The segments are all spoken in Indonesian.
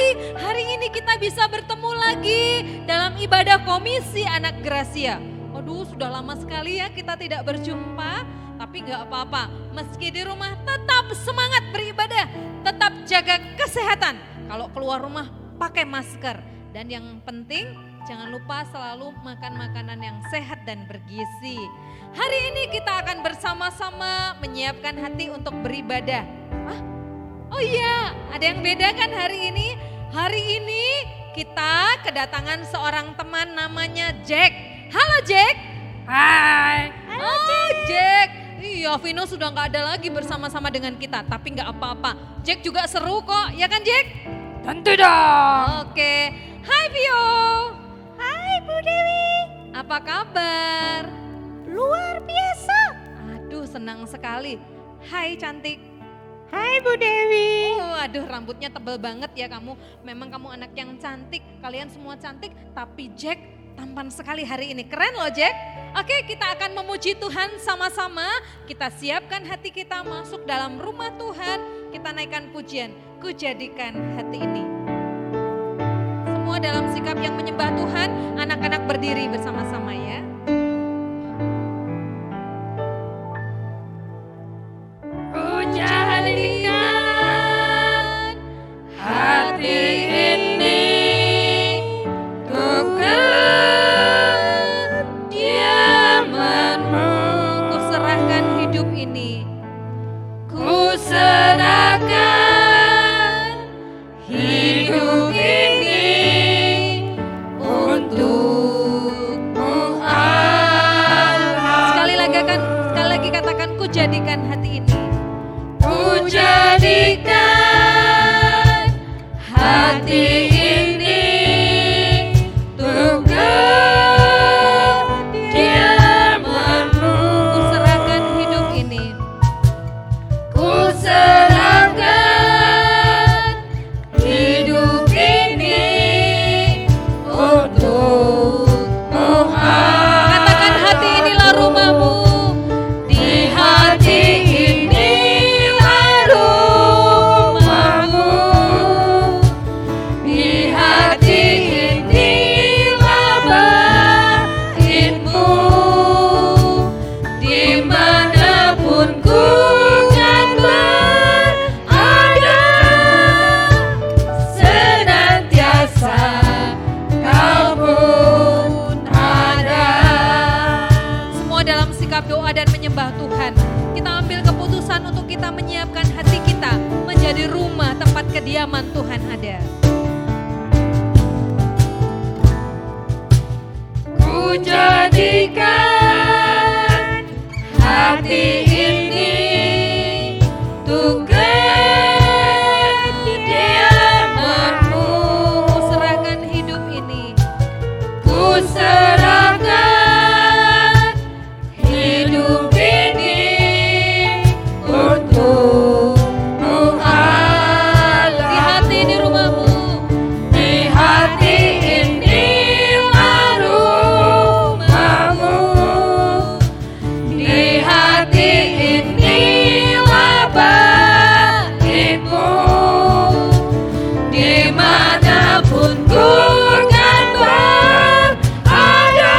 sekali hari ini kita bisa bertemu lagi dalam ibadah Komisi Anak Gracia. Waduh, sudah lama sekali ya kita tidak berjumpa, tapi gak apa-apa. Meski di rumah tetap semangat beribadah, tetap jaga kesehatan. Kalau keluar rumah pakai masker. Dan yang penting jangan lupa selalu makan makanan yang sehat dan bergizi. Hari ini kita akan bersama-sama menyiapkan hati untuk beribadah. Oh iya, ada yang beda kan hari ini? Hari ini kita kedatangan seorang teman namanya Jack. Halo Jack. Hai. Halo Jack. Iya, Vino sudah gak ada lagi bersama-sama dengan kita, tapi gak apa-apa. Jack juga seru kok, ya kan Jack? Tentu dong. Oke. Hai Vio. Hai Bu Dewi. Apa kabar? Luar biasa. Aduh, senang sekali. Hai cantik. Hai Bu Dewi. Oh, aduh rambutnya tebal banget ya kamu. Memang kamu anak yang cantik. Kalian semua cantik, tapi Jack tampan sekali hari ini. Keren loh Jack. Oke, kita akan memuji Tuhan sama-sama. Kita siapkan hati kita masuk dalam rumah Tuhan. Kita naikkan pujian. Ku jadikan hati ini. Semua dalam sikap yang menyembah Tuhan. Anak-anak berdiri bersama-sama ya. Ku jadikan hati ini untuk kediamanmu. Ku serahkan hidup ini. Ku serahkan hidup ini untukmu Allah. Sekali lagi katakan ku jadikan hati ini. Ku jadikan hati ini untuk kediamanmu. Ku serahkan hidup ini. Ku serahkan hidup ini untukmu Allah. Katakan hati inilah rumahmu. Di hati inilah rumahmu. Di hati inilah baitmu. Dimanapun ku kan berada, senantiasa kau pun ada. Semua dalam sikap doa dan menyembah Tuhan. Kita ambil keputusan untuk kita menyiapkan hati kita menjadi rumah tempat kediaman Tuhan ada. Ku jadikan hati ini untuk kediamanmu. Ku serahkan hidup ini. Ku serahkan hidup ini untukmu Allah. Di hati ini rumahmu. Di hati inilah rumahmu. Di hati inilah baitmu. Dimanapun ku kan berada,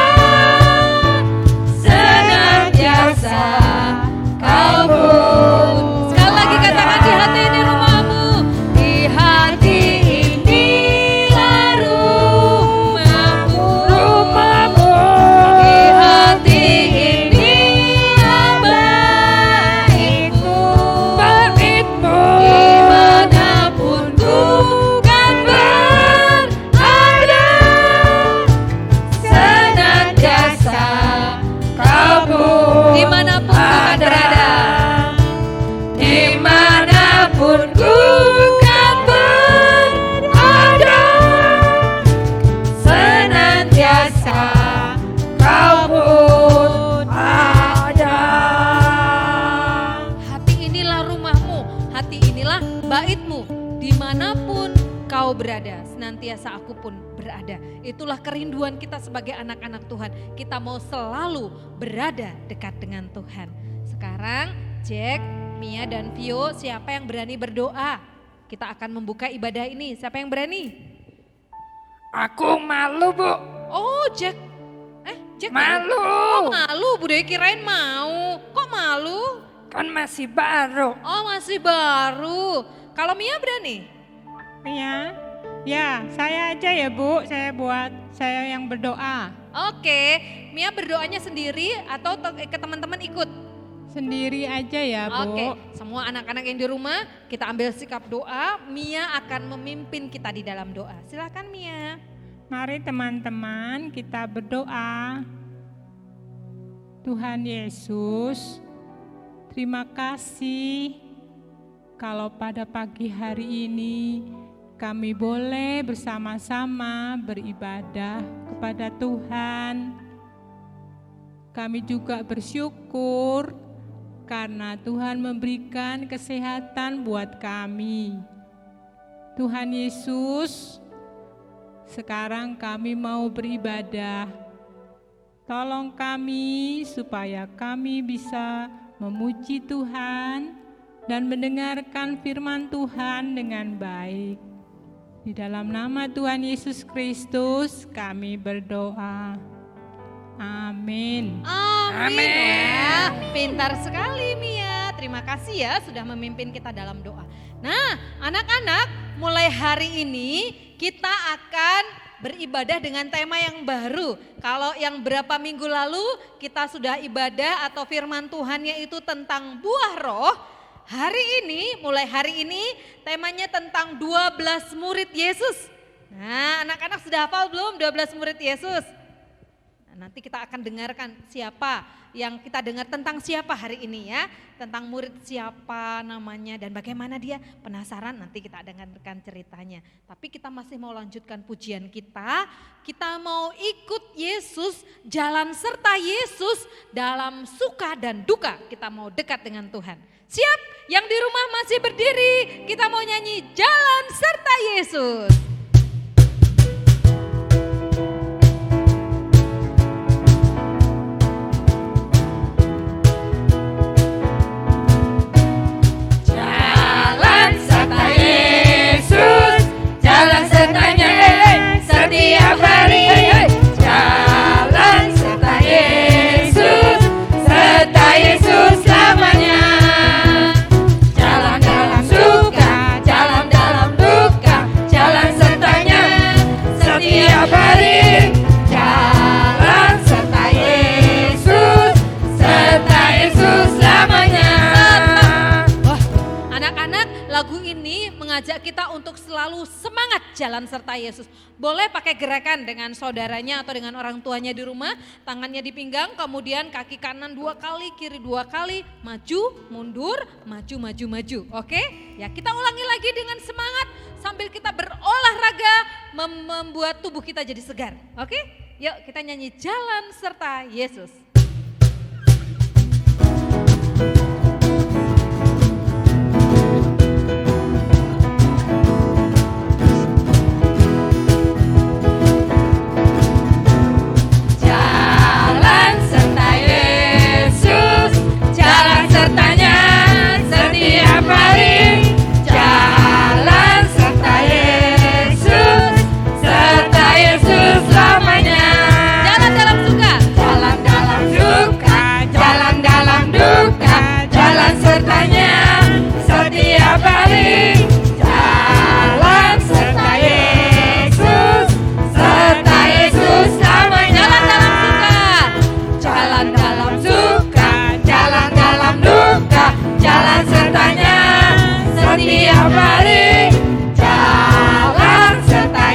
senantiasa kau pun. Sekali lagi katakan di hati ini rumahmu. Di hati inilah rumahmu. Di hati inilah baitmu. Dimanapun ku kan berada, senantiasa kau pun Dimanapun ku kan berada. Dimanapun ku kan berada, senantiasa kau pun ada. Hati inilah rumahmu, hati inilah baitmu. Dimanapun kau berada, senantiasa aku pun berada. Itulah kerinduan kita sebagai anak-anak Tuhan. Kita mau selalu berada dekat dengan Tuhan. Sekarang Jack, Mia dan Vio, siapa yang berani berdoa? kita akan membuka ibadah ini. Siapa yang berani? Aku malu, Bu. Oh, Jack. Jack Malu. Oh, malu. Bu Dewi kirain mau. Kok malu? Kan masih baru. Oh, masih baru. Kalau Mia berani? Mia? Ya, saya aja ya Bu, saya yang berdoa. Oke, Mia berdoanya sendiri atau ke teman-teman ikut? Sendiri aja ya Bu. Oke, semua anak-anak yang di rumah kita ambil sikap doa, Mia akan memimpin kita di dalam doa. Silakan Mia. Mari teman-teman kita berdoa. Tuhan Yesus, terima kasih kalau pada pagi hari ini kami boleh bersama-sama beribadah kepada Tuhan. Kami juga bersyukur karena Tuhan memberikan kesehatan buat kami. Tuhan Yesus, sekarang kami mau beribadah. Tolong kami supaya kami bisa memuji Tuhan dan mendengarkan firman Tuhan dengan baik. Di dalam nama Tuhan Yesus Kristus kami berdoa. Amin. Amin. Wah, pintar sekali Mia. Terima kasih ya sudah memimpin kita dalam doa. Nah, anak-anak, mulai hari ini kita akan beribadah dengan tema yang baru. Kalau yang berapa minggu lalu kita sudah ibadah atau firman Tuhannya itu tentang buah roh. Hari ini, mulai hari ini temanya tentang 12 murid Yesus. Nah, anak-anak sudah hafal belum 12 murid Yesus? Nah, nanti kita akan dengarkan siapa yang kita dengar tentang siapa hari ini ya. Tentang murid siapa namanya dan bagaimana dia. Penasaran, nanti kita dengarkan ceritanya. Tapi kita masih mau lanjutkan pujian kita. Kita mau ikut Yesus, jalan serta Yesus dalam suka dan duka. Kita mau dekat dengan Tuhan. Siap? Yang di rumah masih berdiri, kita mau nyanyi jalan serta Yesus. Jalan serta Yesus, jalan sertanya setiap hari. Jalan serta Yesus selamanya. Jalan dalam suka, jalan dalam duka, jalan sertanya setiap hari. Jalan serta Yesus selamanya. Wah, anak-anak, lagu ini mengajak kita untuk selalu semangat jalan serta Yesus. Boleh pakai gerakan dengan saudaranya atau dengan orang tuanya di rumah, tangannya di pinggang, kemudian kaki kanan 2 kali, kiri 2 kali, maju, mundur, maju, maju, maju. Oke? Ya, kita ulangi lagi dengan semangat sambil kita berolahraga membuat tubuh kita jadi segar. Oke? Yuk kita nyanyi jalan serta Yesus. Jalan serta Yesus, jalan sertanya setiap hari. Jalan serta Yesus selamanya. Jalan dalam suka. Jalan dalam suka, jalan dalam duka, jalan sertanya setiap hari. Jalan serta Yesus selamanya. Jalan dalam suka. Jalan dalam duka, jalan sertanya setiap hari. Jalan serta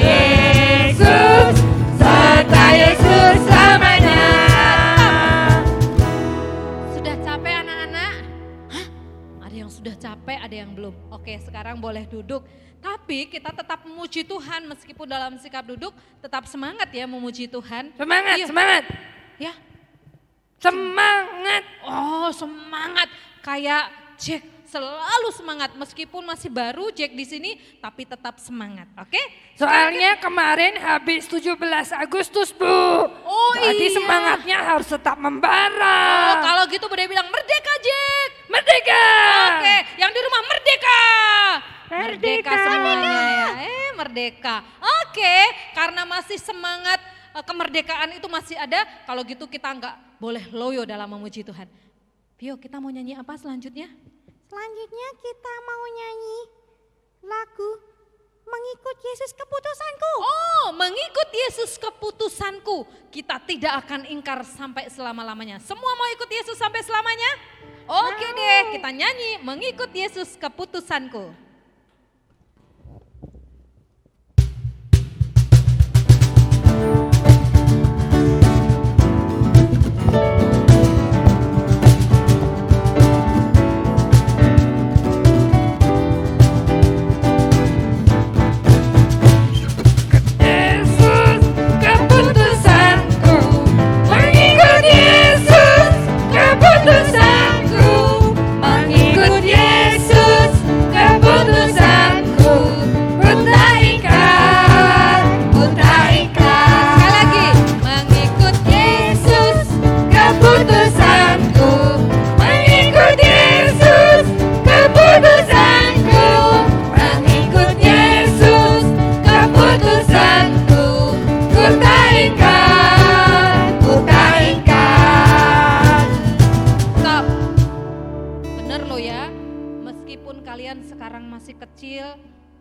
Yesus selamanya. Sudah capek anak-anak? Hah? Ada yang sudah capek, ada yang belum. Oke, sekarang boleh duduk. Tapi kita tetap memuji Tuhan meskipun dalam sikap duduk tetap semangat ya memuji Tuhan. Semangat, Iya. semangat, Ya. semangat. Oh, semangat. Kayak Jack selalu semangat meskipun masih baru Jack di sini tapi tetap semangat. Oke? Soalnya kemarin habis 17 Agustus, Bu. Oh, Jadi iya. semangatnya harus tetap Oh, membara. kalau gitu Bude bilang merdeka Jack. Merdeka. Oke, yang di rumah merdeka. Merdeka. Merdeka semuanya ya. Merdeka. Oke, karena masih semangat kemerdekaan itu masih ada, kalau gitu kita nggak boleh loyo dalam memuji Tuhan. Pio, kita mau nyanyi apa selanjutnya? Selanjutnya kita mau nyanyi lagu Mengikut Yesus Keputusanku. Oh, mengikut Yesus keputusanku. Kita tidak akan ingkar sampai selama-lamanya. Semua mau ikut Yesus sampai selamanya? Oke deh, kita nyanyi mengikut Yesus keputusanku. Yesus keputusanku, mengikut Yesus keputusanku, mengikut Yesus keputusanku, ku tak ingkar, ku tak ingkar. Sekali lagi, mengikut Yesus Keputusanku, mengikut Yesus keputusanku, mengikut Yesus keputusanku, ku tak ingkar, ku tak ingkar. Stop. Bener loh ya, meskipun kalian sekarang masih kecil,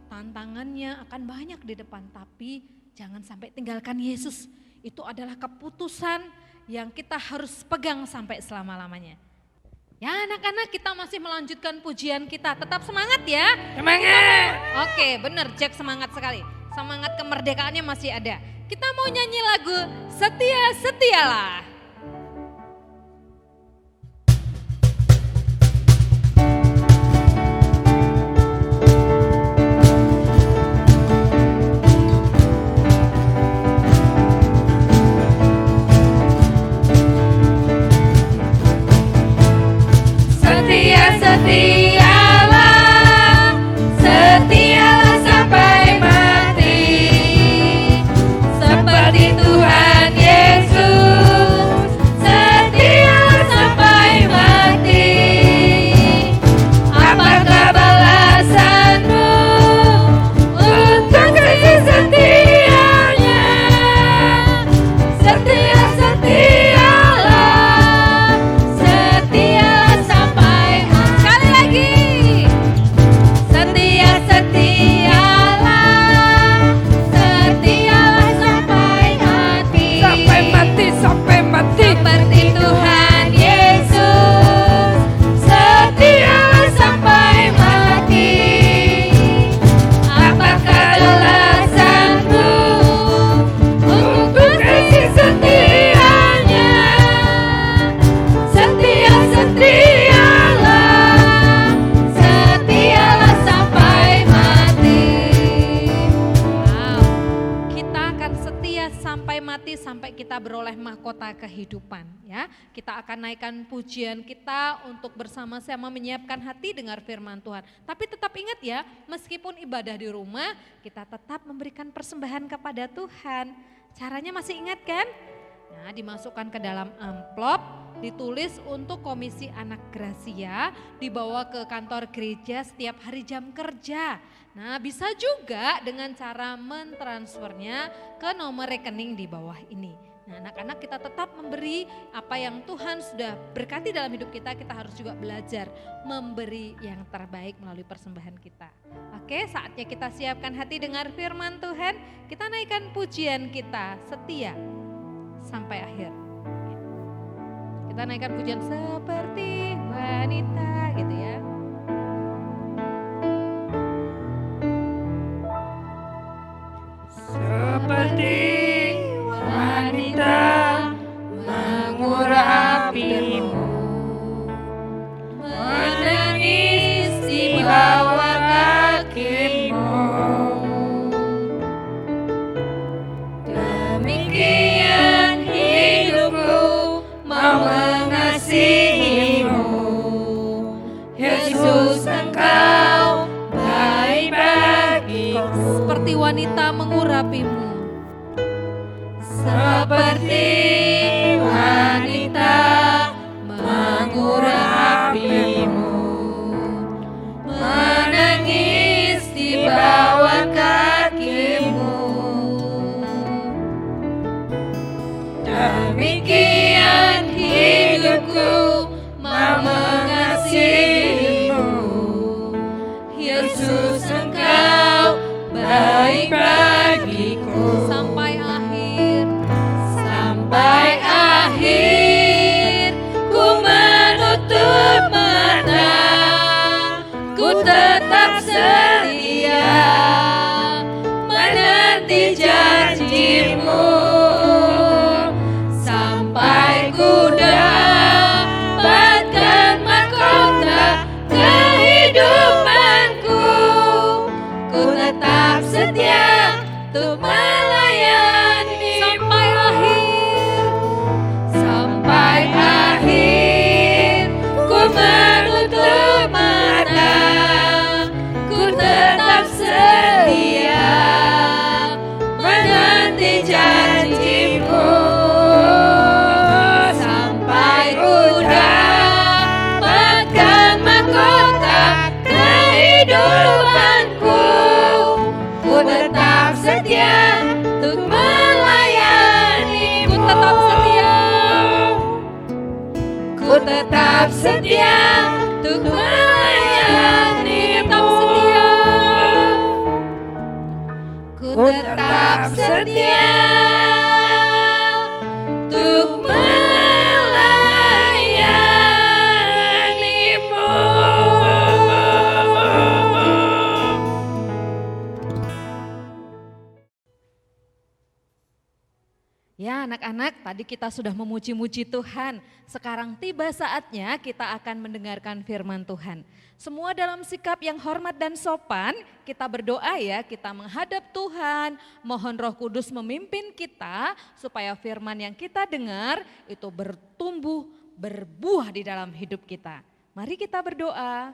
tantangannya akan banyak di depan. Tapi jangan sampai tinggalkan Yesus. Itu adalah keputusan yang kita harus pegang sampai selama-lamanya. Ya anak-anak, kita masih melanjutkan pujian kita. Tetap semangat ya. Semangat! Oke, bener Jack, semangat sekali. Semangat kemerdekaannya masih ada. Kita mau nyanyi lagu Setia Setialah. Setialah, setialah sampai mati, seperti Tuhan Yesus, setialah sampai mati. Apakah balasanmu untuk kasih setianya? Setia, setialah, setialah sampai mati. Sekali lagi. Setia, setialah, setialah sampai mati. Sampai mati, sampai mati. Seperti Tuhan Yesus, setialah sampai mati. Apakah balasanmu untuk kasih setianya? Setia, setialah, setialah sampai mati. Wow, kita akan setia sampai mati, sampai kita beroleh mahkota kehidupan ya. Kita akan naikkan pujian kita untuk bersama-sama menyiapkan hati dengar firman Tuhan. Tapi tetap ingat ya, meskipun ibadah di rumah, kita tetap memberikan persembahan kepada Tuhan. Caranya masih ingat kan? Nah, dimasukkan ke dalam amplop, ditulis untuk Komisi Anak Gracia, dibawa ke kantor gereja setiap hari jam kerja. Nah, bisa juga dengan cara mentransfernya ke nomor rekening di bawah ini. Nah, anak-anak, kita tetap memberi apa yang Tuhan sudah berkati dalam hidup kita. Kita harus juga belajar memberi yang terbaik melalui persembahan kita. Oke, saatnya kita siapkan hati dengar firman Tuhan. Kita naikkan pujian kita, setia sampai akhir. Kita naikkan pujian seperti wanita gitu ya. Seperti wanita mengurapimu, menangis di bawah kakimu. Demikian hidupku mau mengasihimu, Yesus, Engkau baik bagiku. Seperti wanita mengurapimu. Seperti wanita mengurapimu, menangis di tetap setia menanti janjimu sampai ku dapatkan mahkota kehidupanku. Ku tetap setia untuk melayani Sampai akhir. sampai akhir. Ku menutup mata, ku tetap setia menanti janjimu sampai ku dapatkan mahkota kehidupanku. Ku tetap setia untuk melayani. Ku tetap setia. Ku tetap setia untuk melayani. Tetap setia. Ku tetap setia untuk melayanimu. Ya anak-anak, tadi kita sudah memuji-muji Tuhan. Sekarang tiba saatnya kita akan mendengarkan firman Tuhan. Semua dalam sikap yang hormat dan sopan, kita berdoa ya, kita menghadap Tuhan. Mohon Roh Kudus memimpin kita supaya firman yang kita dengar itu bertumbuh, berbuah di dalam hidup kita. Mari kita berdoa.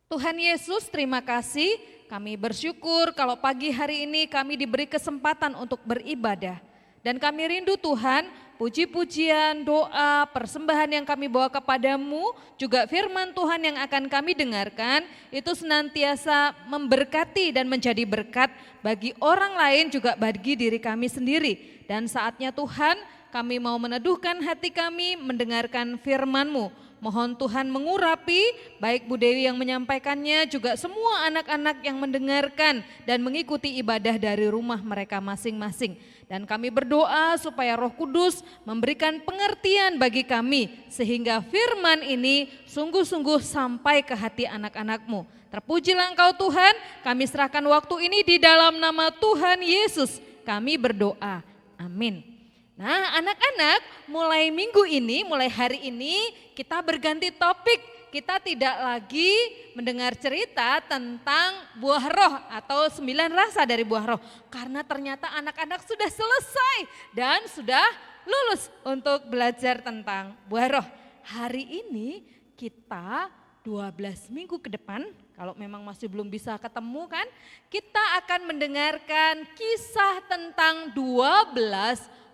Tuhan Yesus, terima kasih. Kami bersyukur kalau pagi hari ini kami diberi kesempatan untuk beribadah. Dan kami rindu Tuhan, puji-pujian, doa, persembahan yang kami bawa kepadamu, juga firman Tuhan yang akan kami dengarkan, itu senantiasa memberkati dan menjadi berkat bagi orang lain juga bagi diri kami sendiri. Dan saatnya Tuhan, kami mau meneduhkan hati kami mendengarkan firman-Mu. Mohon Tuhan mengurapi baik Bu Dewi yang menyampaikannya, juga semua anak-anak yang mendengarkan dan mengikuti ibadah dari rumah mereka masing-masing. Dan kami berdoa supaya Roh Kudus memberikan pengertian bagi kami sehingga firman ini sungguh-sungguh sampai ke hati anak-anak-Mu. Terpujilah Engkau Tuhan, kami serahkan waktu ini di dalam nama Tuhan Yesus. Kami berdoa, amin. Nah anak-anak, mulai minggu ini, mulai hari ini kita berganti topik. Kita tidak lagi mendengar cerita tentang buah roh atau 9 rasa dari buah roh. Karena ternyata anak-anak sudah selesai dan sudah lulus untuk belajar tentang buah roh. Hari ini kita 12 minggu ke depan, kalau memang masih belum bisa ketemu kan, kita akan mendengarkan kisah tentang 12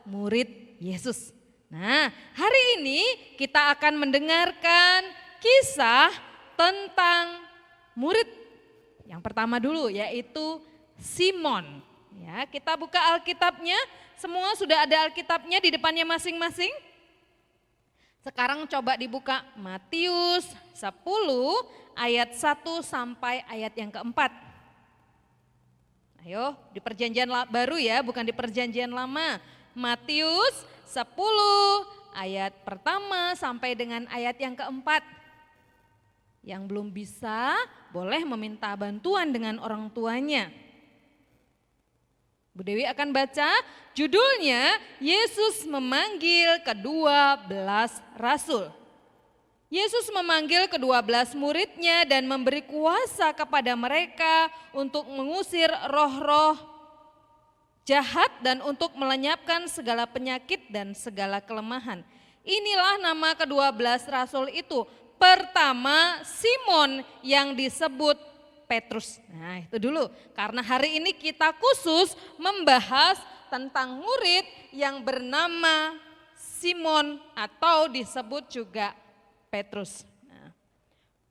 murid Yesus. Nah, hari ini kita akan mendengarkan kisah tentang murid yang pertama dulu, yaitu Simon. Ya, kita buka Alkitabnya, semua sudah ada Alkitabnya di depannya masing-masing. Sekarang coba dibuka Matius 10 ayat 1 sampai ayat yang keempat. Ayo, di perjanjian baru ya, bukan di perjanjian lama. Matius 10 ayat pertama sampai dengan ayat yang keempat. Yang belum bisa boleh meminta bantuan dengan orang tuanya. Bu Dewi akan baca, judulnya Yesus memanggil ke-12 rasul. Yesus memanggil ke-12 muridnya dan memberi kuasa kepada mereka untuk mengusir roh-roh jahat dan untuk melenyapkan segala penyakit dan segala kelemahan. Inilah nama ke-12 rasul itu. Pertama, Simon yang disebut Petrus. Nah itu dulu, karena hari ini kita khusus membahas tentang murid yang bernama Simon atau disebut juga Petrus. Nah,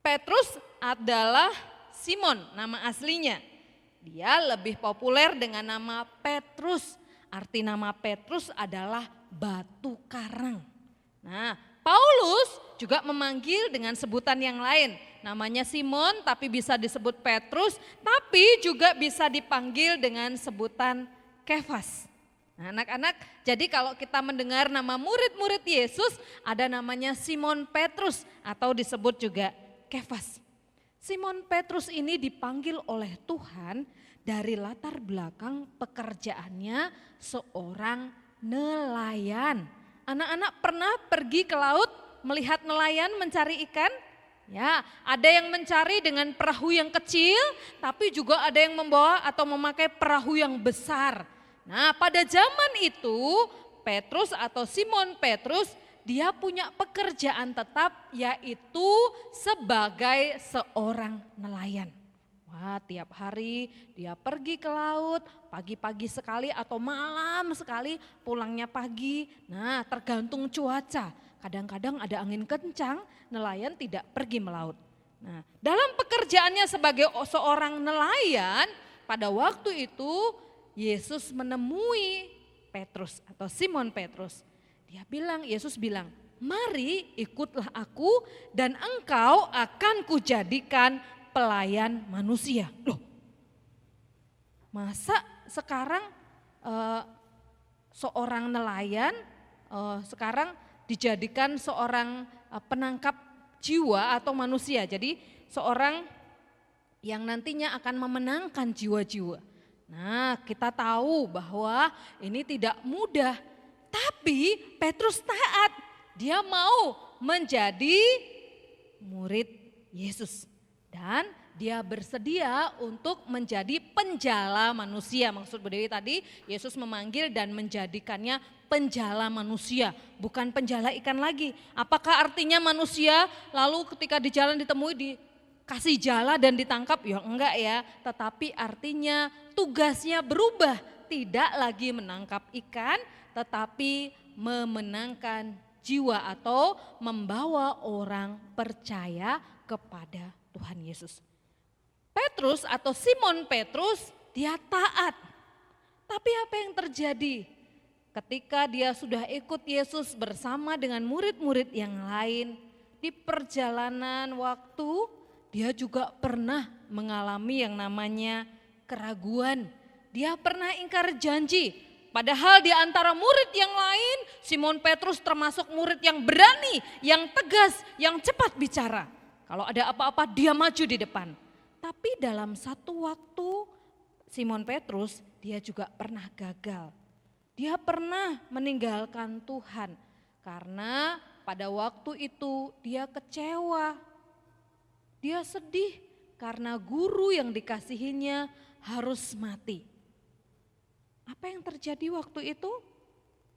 Petrus adalah Simon, nama aslinya. Dia lebih populer dengan nama Petrus. Arti nama Petrus adalah batu karang. Nah, Paulus juga memanggil dengan sebutan yang lain. Namanya Simon tapi bisa disebut Petrus, tapi juga bisa dipanggil dengan sebutan Kefas. Nah, anak-anak, jadi kalau kita mendengar nama murid-murid Yesus, ada namanya Simon Petrus atau disebut juga Kefas. Simon Petrus ini dipanggil oleh Tuhan dari latar belakang pekerjaannya seorang nelayan. Anak-anak pernah pergi ke laut melihat nelayan mencari ikan? Ya, ada yang mencari dengan perahu yang kecil, tapi juga ada yang membawa atau memakai perahu yang besar. Nah, pada zaman itu Petrus atau Simon Petrus dia punya pekerjaan tetap yaitu sebagai seorang nelayan. Wah, tiap hari dia pergi ke laut, pagi-pagi sekali atau malam sekali, pulangnya pagi. Nah, tergantung cuaca. Kadang-kadang ada angin kencang, nelayan tidak pergi melaut. Nah, dalam pekerjaannya sebagai seorang nelayan, pada waktu itu Yesus menemui Petrus atau Simon Petrus. Yesus bilang, mari ikutlah aku dan engkau akan kujadikan pelayan manusia. Loh, masa sekarang seorang nelayan sekarang dijadikan seorang penangkap jiwa atau manusia. Jadi seorang yang nantinya akan memenangkan jiwa-jiwa. Nah, kita tahu bahwa ini tidak mudah. Tapi Petrus taat, dia mau menjadi murid Yesus. Dan dia bersedia untuk menjadi penjala manusia. Maksud Bu Dewi tadi, Yesus memanggil dan menjadikannya penjala manusia, bukan penjala ikan lagi. Apakah artinya manusia lalu ketika di jalan ditemui dikasih jala dan ditangkap? Ya enggak ya, tetapi artinya tugasnya berubah. Tidak lagi menangkap ikan, tetapi memenangkan jiwa atau membawa orang percaya kepada Tuhan Yesus. Petrus atau Simon Petrus dia taat. Tapi apa yang terjadi? Ketika dia sudah ikut Yesus bersama dengan murid-murid yang lain, di perjalanan waktu dia juga pernah mengalami yang namanya keraguan. Dia pernah ingkar janji. Padahal di antara murid yang lain, Simon Petrus termasuk murid yang berani, yang tegas, yang cepat bicara. Kalau ada apa-apa dia maju di depan. Tapi dalam satu waktu Simon Petrus dia juga pernah gagal. Dia pernah meninggalkan Tuhan karena pada waktu itu dia kecewa. Dia sedih karena guru yang dikasihinya harus mati. Apa yang terjadi waktu itu?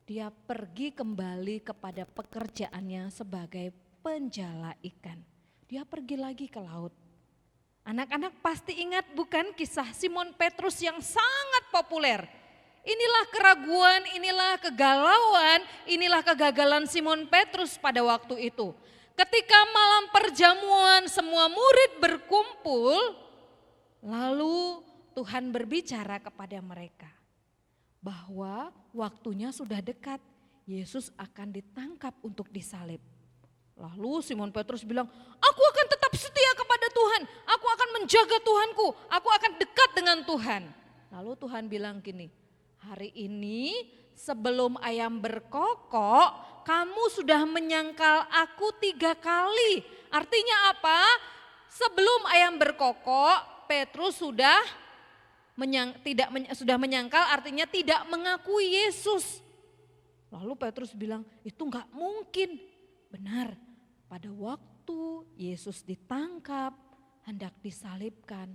Dia pergi kembali kepada pekerjaannya sebagai penjala ikan. Dia pergi lagi ke laut. Anak-anak pasti ingat bukan kisah Simon Petrus yang sangat populer. Inilah keraguan, inilah kegalauan, inilah kegagalan Simon Petrus pada waktu itu. Ketika malam perjamuan semua murid berkumpul, lalu Tuhan berbicara kepada mereka bahwa waktunya sudah dekat, Yesus akan ditangkap untuk disalib. Lalu Simon Petrus bilang, aku akan tetap setia kepada Tuhan, aku akan menjaga Tuhanku, aku akan dekat dengan Tuhan. Lalu Tuhan bilang gini, hari ini sebelum ayam berkokok, kamu sudah menyangkal aku 3 kali. Artinya apa? Sebelum ayam berkokok, Petrus sudah menyangkal, artinya tidak mengakui Yesus. Lalu Petrus bilang, itu enggak mungkin. Benar, pada waktu Yesus ditangkap, hendak disalibkan,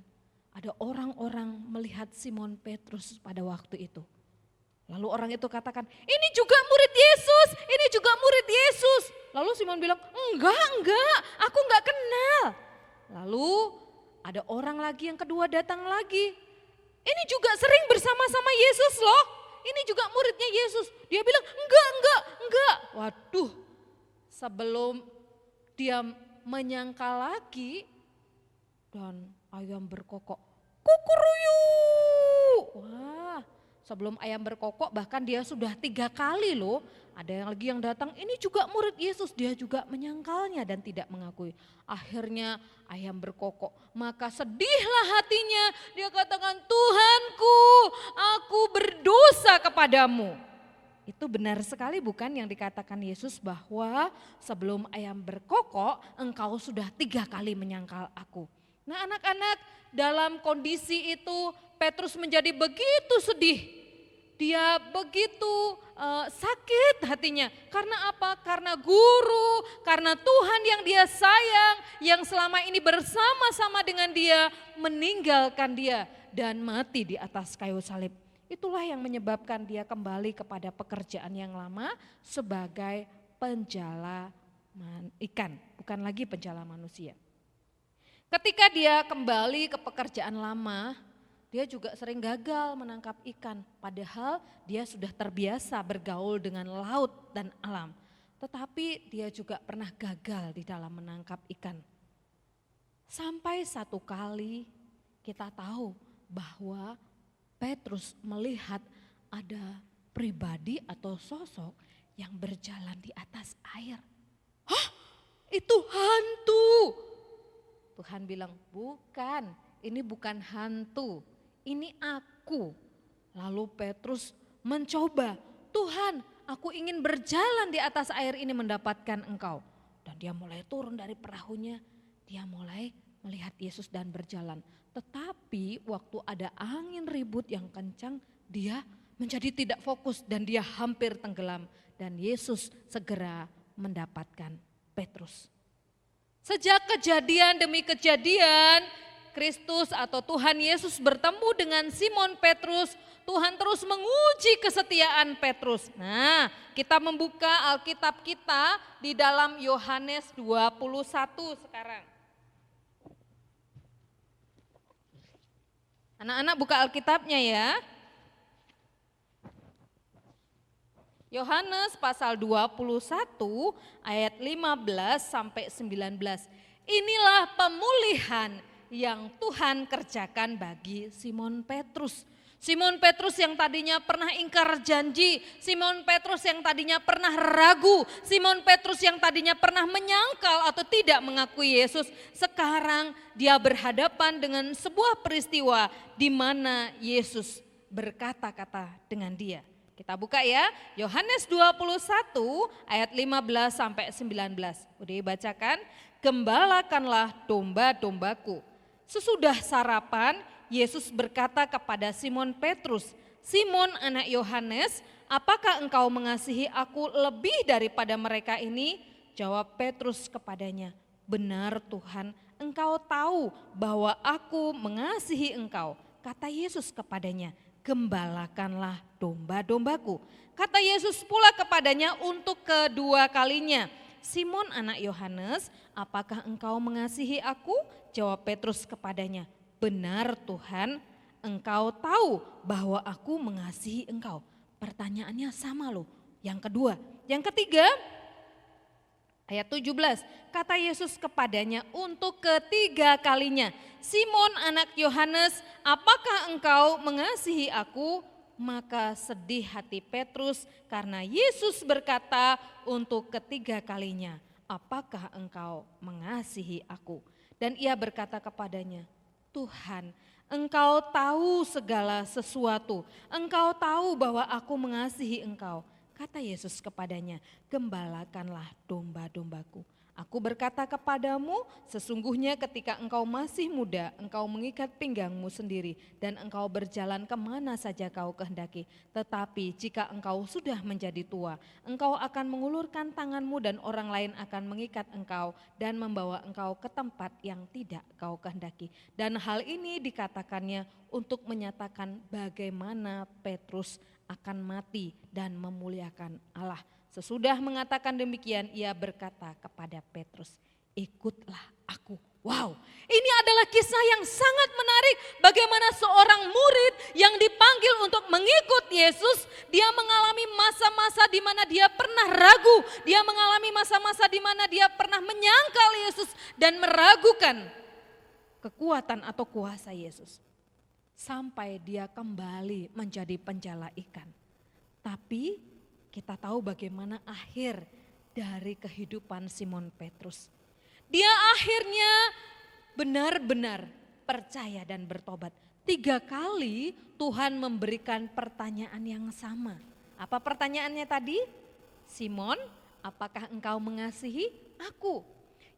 ada orang-orang melihat Simon Petrus pada waktu itu. Lalu orang itu katakan, ini juga murid Yesus, ini juga murid Yesus. Lalu Simon bilang, enggak, aku enggak kenal. Lalu ada orang lagi yang kedua datang lagi. Ini juga sering bersama-sama Yesus loh, ini juga muridnya Yesus. Dia bilang, enggak. Waduh, sebelum dia menyangkal lagi dan ayam berkokok, kukuruyu. Wah, sebelum ayam berkokok bahkan dia sudah 3 kali loh. Ada yang lagi yang datang, ini juga murid Yesus, dia juga menyangkalnya dan tidak mengakui. Akhirnya ayam berkokok, maka sedihlah hatinya. Dia katakan, Tuhanku, aku berdosa kepadamu. Itu benar sekali bukan yang dikatakan Yesus bahwa sebelum ayam berkokok engkau sudah 3 kali menyangkal aku. Nah anak-anak, dalam kondisi itu Petrus menjadi begitu sedih. Dia begitu sakit hatinya. Karena apa? Karena guru, karena Tuhan yang dia sayang, yang selama ini bersama-sama dengan dia, meninggalkan dia dan mati di atas kayu salib. Itulah yang menyebabkan dia kembali kepada pekerjaan yang lama sebagai penjala ikan, bukan lagi penjala manusia. Ketika dia kembali ke pekerjaan lama, dia juga sering gagal menangkap ikan, padahal dia sudah terbiasa bergaul dengan laut dan alam. Tetapi dia juga pernah gagal di dalam menangkap ikan. Sampai satu kali kita tahu bahwa Petrus melihat ada pribadi atau sosok yang berjalan di atas air. Hah? Itu hantu. Tuhan bilang, bukan, ini bukan hantu, ini aku. Lalu Petrus mencoba, Tuhan, aku ingin berjalan di atas air ini mendapatkan Engkau. Dan dia mulai turun dari perahunya, dia mulai melihat Yesus dan berjalan. Tetapi waktu ada angin ribut yang kencang, dia menjadi tidak fokus dan dia hampir tenggelam. Dan Yesus segera mendapatkan Petrus. Sejak kejadian demi kejadian, Kristus atau Tuhan Yesus bertemu dengan Simon Petrus, Tuhan terus menguji kesetiaan Petrus. Nah, kita membuka Alkitab kita di dalam Yohanes 21 sekarang. Anak-anak buka Alkitabnya ya. Yohanes pasal 21 ayat 15 sampai 19. Inilah pemulihan yang Tuhan kerjakan bagi Simon Petrus. Simon Petrus yang tadinya pernah ingkar janji, Simon Petrus yang tadinya pernah ragu, Simon Petrus yang tadinya pernah menyangkal atau tidak mengakui Yesus, sekarang dia berhadapan dengan sebuah peristiwa di mana Yesus berkata-kata dengan dia. Kita buka ya, Yohanes 21 ayat 15 sampai 19. Udah dibacakan, gembalakanlah domba-dombaku. Sesudah sarapan, Yesus berkata kepada Simon Petrus, Simon anak Yohanes, apakah engkau mengasihi aku lebih daripada mereka ini? Jawab Petrus kepadanya, benar Tuhan, engkau tahu bahwa aku mengasihi engkau. Kata Yesus kepadanya, gembalakanlah domba-dombaku. Kata Yesus pula kepadanya untuk kedua kalinya, Simon anak Yohanes, apakah engkau mengasihi aku? Jawab Petrus kepadanya, benar Tuhan, engkau tahu bahwa aku mengasihi engkau. Pertanyaannya sama loh. Yang kedua, yang ketiga, ayat 17, kata Yesus kepadanya untuk ketiga kalinya, Simon anak Yohanes, apakah engkau mengasihi aku? Maka sedih hati Petrus karena Yesus berkata untuk ketiga kalinya, apakah engkau mengasihi aku? Dan ia berkata kepadanya, Tuhan, engkau tahu segala sesuatu, engkau tahu bahwa aku mengasihi engkau. Kata Yesus kepadanya, gembalakanlah domba-dombaku. Aku berkata kepadamu, sesungguhnya ketika engkau masih muda, engkau mengikat pinggangmu sendiri dan engkau berjalan kemana saja kau kehendaki. Tetapi jika engkau sudah menjadi tua, engkau akan mengulurkan tanganmu dan orang lain akan mengikat engkau dan membawa engkau ke tempat yang tidak kau kehendaki. Dan hal ini dikatakannya untuk menyatakan bagaimana Petrus akan mati dan memuliakan Allah. Sesudah mengatakan demikian, ia berkata kepada Petrus, ikutlah aku. Wow, ini adalah kisah yang sangat menarik. Bagaimana seorang murid yang dipanggil untuk mengikut Yesus, dia mengalami masa-masa di mana dia pernah ragu. Dia mengalami masa-masa di mana dia pernah menyangkal Yesus dan meragukan kekuatan atau kuasa Yesus. Sampai dia kembali menjadi penjala ikan. Tapi kita tahu bagaimana akhir dari kehidupan Simon Petrus. Dia akhirnya benar-benar percaya dan bertobat. 3 kali Tuhan memberikan pertanyaan yang sama. Apa pertanyaannya tadi? Simon, apakah engkau mengasihi aku?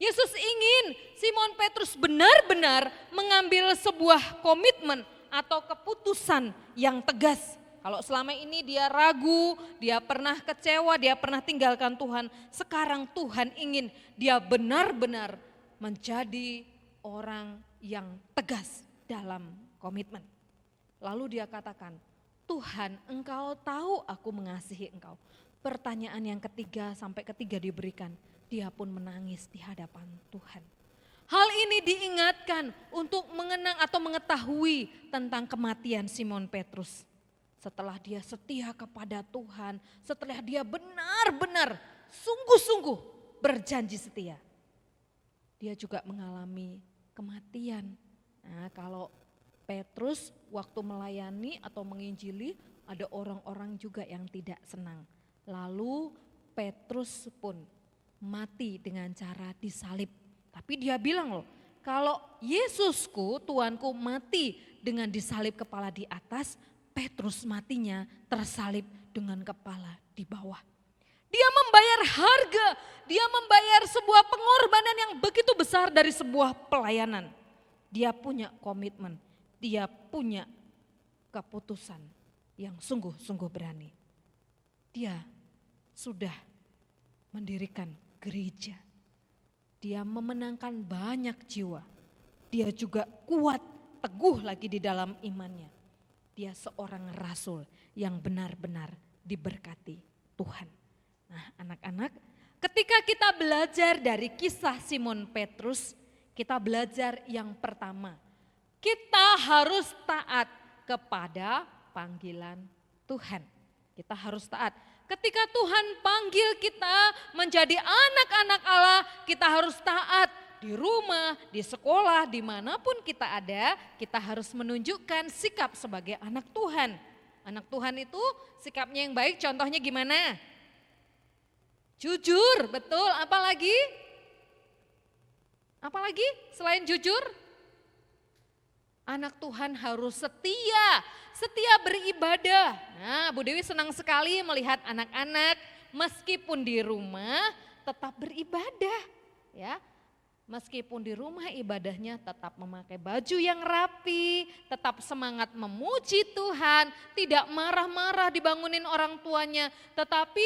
Yesus ingin Simon Petrus benar-benar mengambil sebuah komitmen atau keputusan yang tegas. Kalau selama ini dia ragu, dia pernah kecewa, dia pernah tinggalkan Tuhan. Sekarang Tuhan ingin dia benar-benar menjadi orang yang tegas dalam komitmen. Lalu dia katakan, Tuhan, Engkau tahu aku mengasihi Engkau. Pertanyaan yang ketiga sampai ketiga diberikan, dia pun menangis di hadapan Tuhan. Hal ini diingatkan untuk mengenang atau mengetahui tentang kematian Simon Petrus. Setelah dia setia kepada Tuhan, setelah dia benar-benar sungguh-sungguh berjanji setia, dia juga mengalami kematian. Nah, kalau Petrus waktu melayani atau menginjili, ada orang-orang juga yang tidak senang. Lalu Petrus pun mati dengan cara disalib. Tapi dia bilang loh, kalau Yesusku, Tuanku mati dengan disalib kepala di atas, Petrus matinya tersalib dengan kepala di bawah. Dia membayar harga, dia membayar sebuah pengorbanan yang begitu besar dari sebuah pelayanan. Dia punya komitmen, dia punya keputusan yang sungguh-sungguh berani. Dia sudah mendirikan gereja. Dia memenangkan banyak jiwa. Dia juga kuat, teguh lagi di dalam imannya. Dia seorang rasul yang benar-benar diberkati Tuhan. Nah, anak-anak, ketika kita belajar dari kisah Simon Petrus, kita belajar yang pertama, kita harus taat kepada panggilan Tuhan. Kita harus taat. Ketika Tuhan panggil kita menjadi anak-anak Allah, kita harus taat. Di rumah, di sekolah, dimanapun kita ada, kita harus menunjukkan sikap sebagai anak Tuhan. Anak Tuhan itu sikapnya yang baik, contohnya gimana? Jujur, betul. Apalagi? Apalagi selain jujur? Anak Tuhan harus setia, setia beribadah. Nah, Bu Dewi senang sekali melihat anak-anak meskipun di rumah tetap beribadah, ya. Meskipun di rumah ibadahnya tetap memakai baju yang rapi, tetap semangat memuji Tuhan, tidak marah-marah dibangunin orang tuanya, tetapi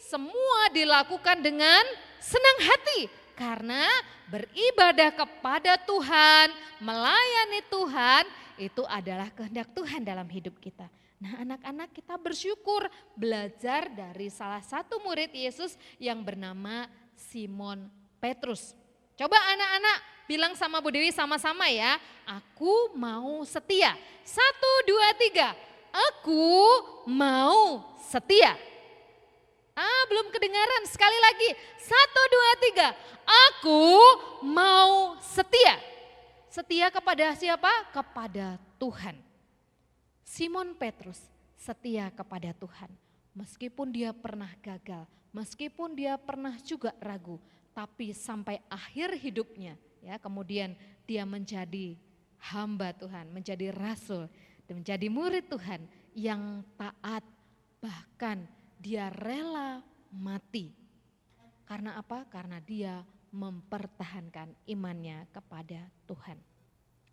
semua dilakukan dengan senang hati karena beribadah kepada Tuhan, melayani Tuhan, itu adalah kehendak Tuhan dalam hidup kita. Nah, anak-anak, kita bersyukur belajar dari salah satu murid Yesus yang bernama Simon Petrus. Coba anak-anak bilang sama Bu Dewi sama-sama ya, aku mau setia. 1, 2, 3, aku mau setia. Belum kedengaran, sekali lagi. 1, 2, 3, aku mau setia. Setia kepada siapa? Kepada Tuhan. Simon Petrus setia kepada Tuhan. Meskipun dia pernah gagal, meskipun dia pernah juga ragu, tapi sampai akhir hidupnya, ya, kemudian dia menjadi hamba Tuhan, menjadi rasul, dan menjadi murid Tuhan yang taat, bahkan dia rela mati. Karena apa? Karena dia mempertahankan imannya kepada Tuhan.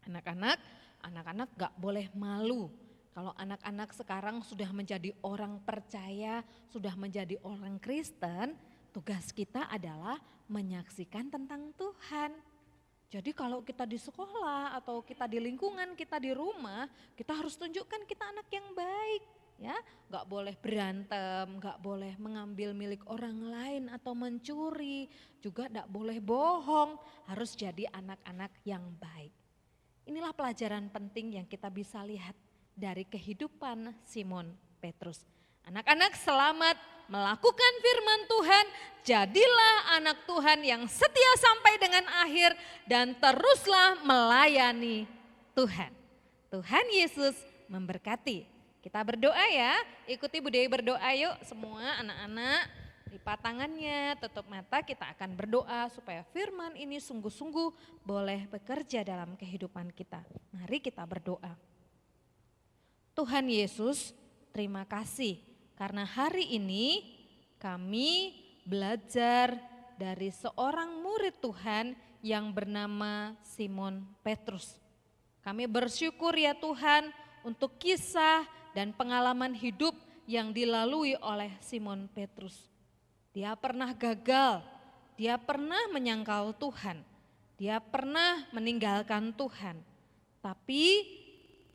Anak-anak gak boleh malu. Kalau anak-anak sekarang sudah menjadi orang percaya, sudah menjadi orang Kristen, tugas kita adalah menyaksikan tentang Tuhan. Jadi kalau kita di sekolah atau kita di lingkungan, kita di rumah, kita harus tunjukkan kita anak yang baik. Ya, nggak boleh berantem, nggak boleh mengambil milik orang lain atau mencuri, juga nggak boleh bohong, harus jadi anak-anak yang baik. Inilah pelajaran penting yang kita bisa lihat dari kehidupan Simon Petrus. Anak-anak, selamat melakukan firman Tuhan, jadilah anak Tuhan yang setia sampai dengan akhir dan teruslah melayani Tuhan. Tuhan Yesus memberkati. Kita berdoa ya, ikuti Bu Dewi berdoa yuk semua anak-anak. Lipat tangannya, tutup mata, kita akan berdoa supaya firman ini sungguh-sungguh boleh bekerja dalam kehidupan kita. Mari kita berdoa. Tuhan Yesus, terima kasih karena hari ini kami belajar dari seorang murid Tuhan yang bernama Simon Petrus. Kami bersyukur ya Tuhan untuk kisah dan pengalaman hidup yang dilalui oleh Simon Petrus. Dia pernah gagal, dia pernah menyangkal Tuhan, dia pernah meninggalkan Tuhan. Tapi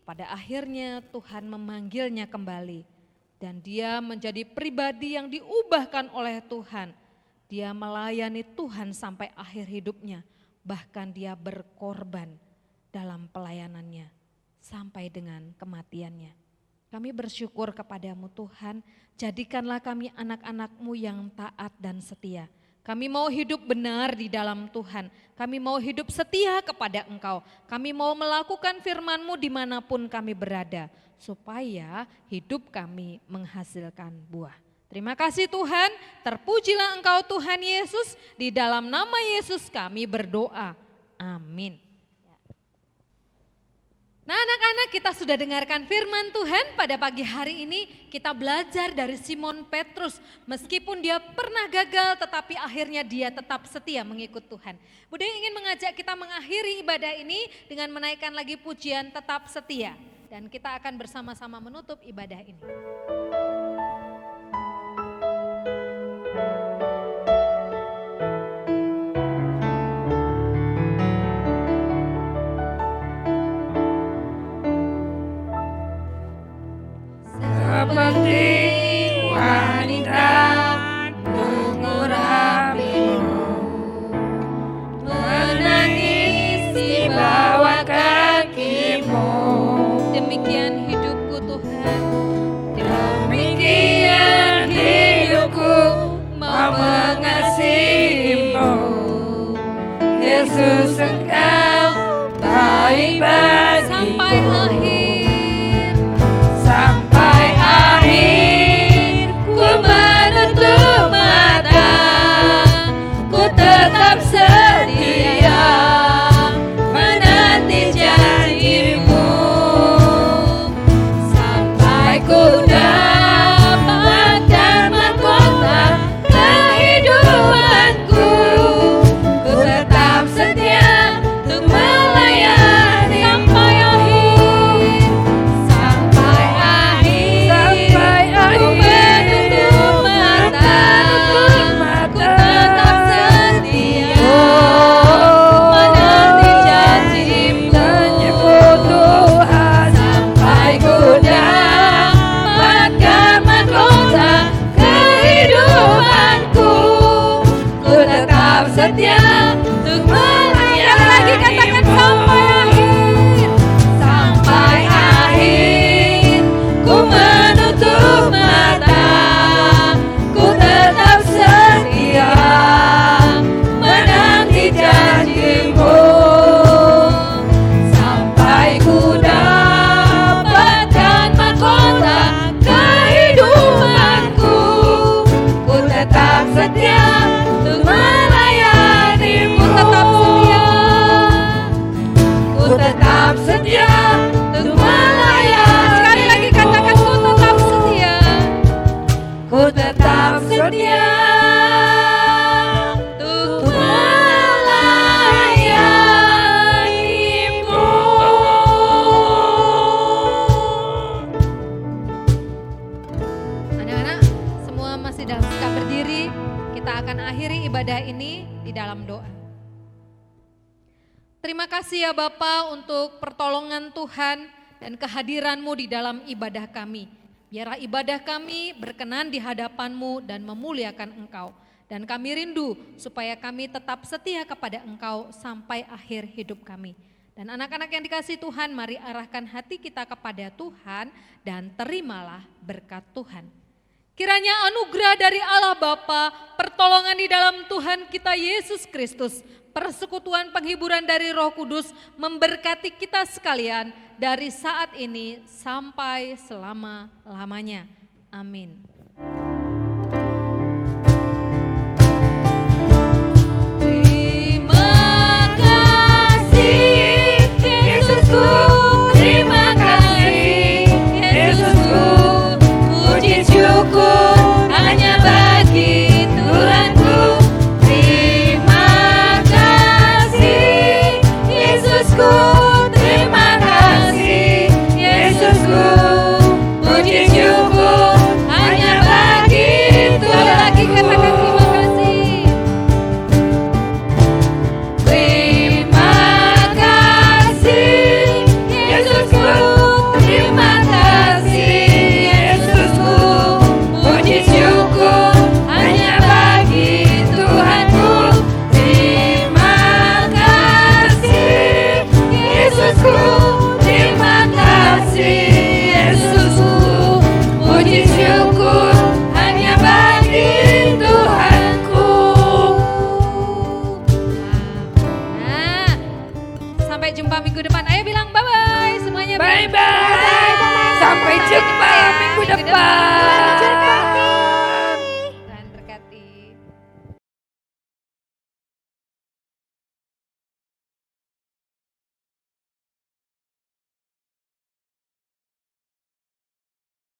pada akhirnya Tuhan memanggilnya kembali dan dia menjadi pribadi yang diubahkan oleh Tuhan. Dia melayani Tuhan sampai akhir hidupnya, bahkan dia berkorban dalam pelayanannya sampai dengan kematiannya. Kami bersyukur kepadamu Tuhan, jadikanlah kami anak-anak-mu yang taat dan setia. Kami mau hidup benar di dalam Tuhan, kami mau hidup setia kepada Engkau, kami mau melakukan firman-Mu dimanapun kami berada, supaya hidup kami menghasilkan buah. Terima kasih Tuhan, terpujilah Engkau Tuhan Yesus, di dalam nama Yesus kami berdoa, amin. Nah anak-anak, kita sudah dengarkan firman Tuhan pada pagi hari ini. Kita belajar dari Simon Petrus. Meskipun dia pernah gagal tetapi akhirnya dia tetap setia mengikut Tuhan. Bude ingin mengajak kita mengakhiri ibadah ini dengan menaikkan lagi pujian tetap setia. Dan kita akan bersama-sama menutup ibadah ini. Seperti wanita mengurapimu, menangis di bawah kakimu. Demikian hidupku Tuhan, demikian hidupku mau mengasihimu. Yesus Engkau baik bagiku. sampai akhir. Sampai akhir ku menutup mata, ku tetap setia menanti janjimu. Sampai ku dapatkan mahkota kehidupanku, ku tetap setia untuk melayani sampai akhir. Sampai akhir ku menutup mata, ku tetap setia menanti janjimu Tuhan. Sampai ku dapatkan mahkota kehidupanku, ku tetap setia untuk melayani. Lagi katakan sampai akhir. Sampai akhir ku menutup mata, ku tetap setia menanti janjimu. Sampai ku dapatkan mahkota kehidupanku, ku tetap setia untuk melayanimu. Ku tetap setia untuk melayani. Sekali lagi katakan ku tetap setia. Ku tetap setia untuk melayanimu. Anak-anak semua masih dalam sikap berdiri, kita akan akhiri ibadah ini di dalam doa. Terima kasih ya Bapa untuk pertolongan Tuhan dan kehadiran-Mu di dalam ibadah kami. Biarlah ibadah kami berkenan di hadapan-Mu dan memuliakan Engkau. Dan kami rindu supaya kami tetap setia kepada Engkau sampai akhir hidup kami. Dan anak-anak yang dikasihi Tuhan, mari arahkan hati kita kepada Tuhan dan terimalah berkat Tuhan. Kiranya anugerah dari Allah Bapa, pertolongan di dalam Tuhan kita Yesus Kristus, persekutuan penghiburan dari Roh Kudus memberkati kita sekalian dari saat ini sampai selama-lamanya. Amin. Terima kasih Yesusku, terima kasih Yesusku, puji syukur hanya bagi Tuhanku. depan.